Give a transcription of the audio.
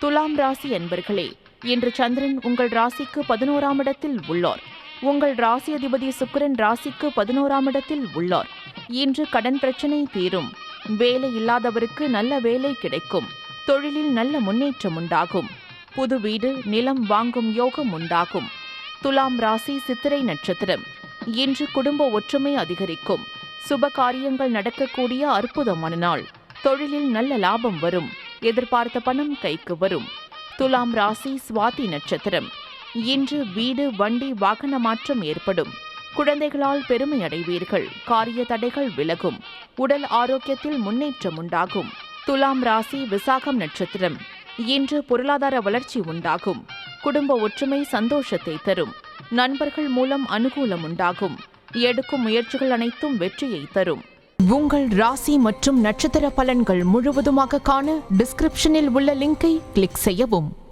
துலாம் ராசி அன்பர்களே, இன்று சந்திரன் உங்கள் ராசிக்கு 11ஆம் இடத்தில் உள்ளார். உங்கள் ராசி அதிபதி சுக்கிரன் ராசிக்கு 11ஆம் இடத்தில் உள்ளார். இன்று கடன் பிரச்சனை தீரும். வேலை இல்லாதவருக்கு நல்ல வேலை கிடைக்கும். தொழிலில் நல்ல முன்னேற்றம் உண்டாகும். புது வீடு, நிலம் வாங்கும் யோகம் உண்டாகும். துலாம் ராசி சித்திரை நட்சத்திரம். இன்று குடும்ப ஒற்றுமை அதிகரிக்கும். சுப காரியங்கள் நடக்கக்கூடிய அற்புதமான நாள். தொழிலில் நல்ல லாபம் வரும். எதிர்பார்த்த பணம் கைக்கு வரும். துலாம் ராசி சுவாதி நட்சத்திரம். இன்று வீடு, வண்டி, வாகன மாற்றம் ஏற்படும். குழந்தைகளால் பெருமை அடைவீர்கள். காரிய தடைகள் விலகும். உடல் ஆரோக்கியத்தில் முன்னேற்றம் உண்டாகும். துலாம் ராசி விசாகம் நட்சத்திரம். இன்று பொருளாதார வளர்ச்சி உண்டாகும். குடும்ப ஒற்றுமை சந்தோஷத்தை தரும். நண்பர்கள் மூலம் அனுகூலம் உண்டாகும். எடுக்கும் முயற்சிகள் அனைத்தும் வெற்றியை தரும். உங்கள் ராசி மற்றும் நட்சத்திர பலன்கள் முழுவதுமாக காண டிஸ்கிரிப்ஷனில் உள்ள லிங்கை கிளிக் செய்யவும்.